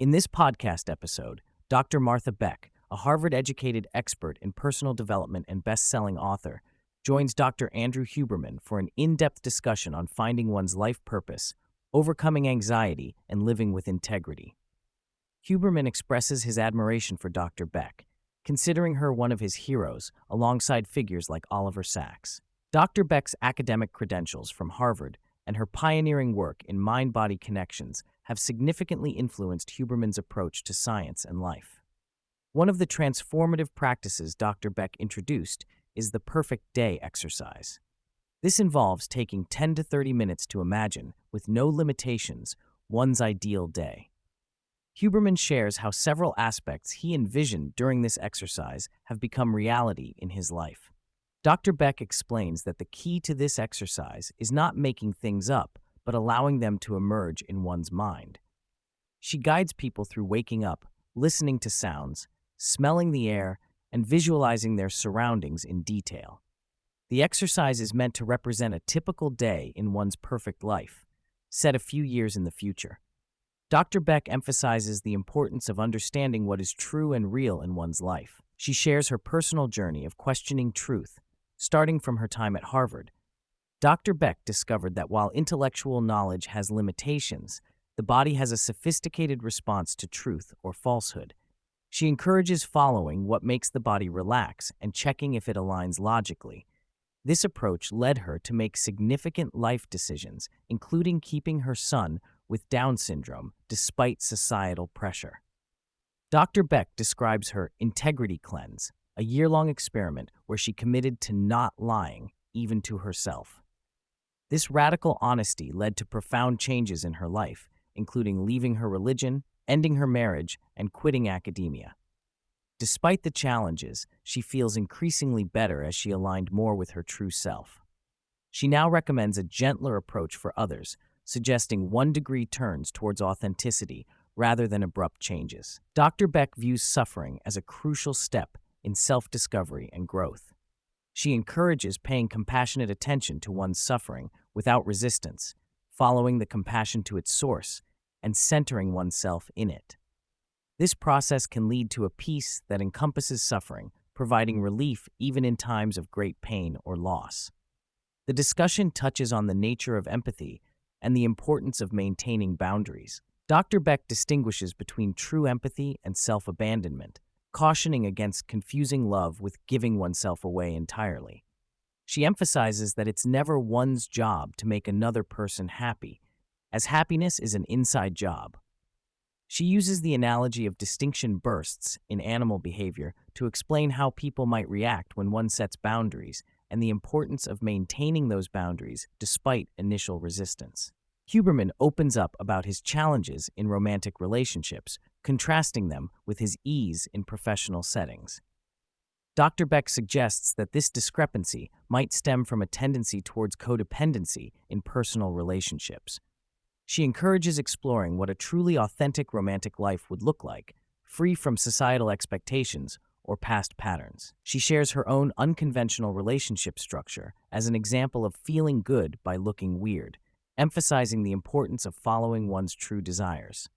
In this podcast episode, Dr. Martha Beck, a Harvard-educated expert in personal development and best-selling author, joins Dr. Andrew Huberman for an in-depth discussion on finding one's life purpose, overcoming anxiety, and living with integrity. Huberman expresses his admiration for Dr. Beck, considering her one of his heroes alongside figures like Oliver Sacks. Dr. Beck's academic credentials from Harvard and her pioneering work in mind-body connections have significantly influenced Huberman's approach to science and life. One of the transformative practices Dr. Beck introduced is the perfect day exercise. This involves taking 10 to 30 minutes to imagine, with no limitations, one's ideal day. Huberman shares how several aspects he envisioned during this exercise have become reality in his life. Dr. Beck explains that the key to this exercise is not making things up, but allowing them to emerge in one's mind. She guides people through waking up, listening to sounds, smelling the air, and visualizing their surroundings in detail. The exercise is meant to represent a typical day in one's perfect life, set a few years in the future. Dr. Beck emphasizes the importance of understanding what is true and real in one's life. She shares her personal journey of questioning truth, starting from her time at Harvard. Dr. Beck discovered that while intellectual knowledge has limitations, the body has a sophisticated response to truth or falsehood. She encourages following what makes the body relax and checking if it aligns logically. This approach led her to make significant life decisions, including keeping her son with Down syndrome despite societal pressure. Dr. Beck describes her integrity cleanse, a year-long experiment where she committed to not lying, even to herself. This radical honesty led to profound changes in her life, including leaving her religion, ending her marriage, and quitting academia. Despite the challenges, she feels increasingly better as she aligned more with her true self. She now recommends a gentler approach for others, suggesting 1-degree turns towards authenticity rather than abrupt changes. Dr. Beck views suffering as a crucial step in self-discovery and growth. She encourages paying compassionate attention to one's suffering without resistance, following the compassion to its source, and centering oneself in it. This process can lead to a peace that encompasses suffering, providing relief even in times of great pain or loss. The discussion touches on the nature of empathy and the importance of maintaining boundaries. Dr. Beck distinguishes between true empathy and self-abandonment, cautioning against confusing love with giving oneself away entirely. She emphasizes that it's never one's job to make another person happy, as happiness is an inside job. She uses the analogy of distinction bursts in animal behavior to explain how people might react when one sets boundaries and the importance of maintaining those boundaries despite initial resistance. Huberman opens up about his challenges in romantic relationships, contrasting them with his ease in professional settings. Dr. Beck suggests that this discrepancy might stem from a tendency towards codependency in personal relationships. She encourages exploring what a truly authentic romantic life would look like, free from societal expectations or past patterns. She shares her own unconventional relationship structure as an example of feeling good by looking weird, emphasizing the importance of following one's true desires.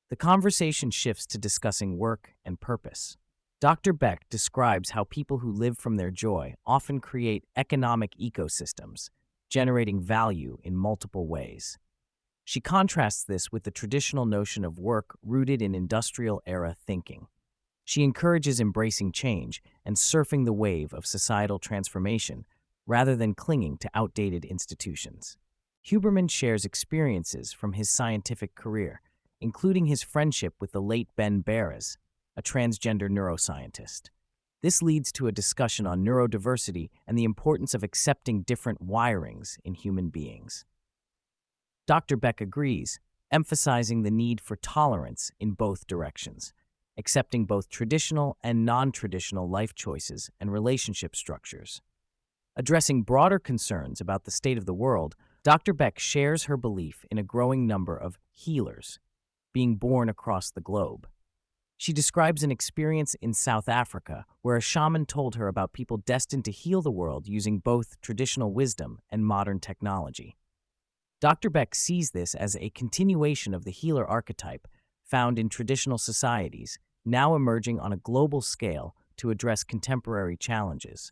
The conversation shifts to discussing work and purpose. Dr. Beck describes how people who live from their joy often create economic ecosystems, generating value in multiple ways. She contrasts this with the traditional notion of work rooted in industrial-era thinking. She encourages embracing change and surfing the wave of societal transformation rather than clinging to outdated institutions. Huberman shares experiences from his scientific career, including his friendship with the late Ben Barres, a transgender neuroscientist. This leads to a discussion on neurodiversity and the importance of accepting different wirings in human beings. Dr. Beck agrees, emphasizing the need for tolerance in both directions, accepting both traditional and non-traditional life choices and relationship structures. Addressing broader concerns about the state of the world, Dr. Beck shares her belief in a growing number of healers being born across the globe. She describes an experience in South Africa where a shaman told her about people destined to heal the world using both traditional wisdom and modern technology. Dr. Beck sees this as a continuation of the healer archetype, found in traditional societies, now emerging on a global scale to address contemporary challenges.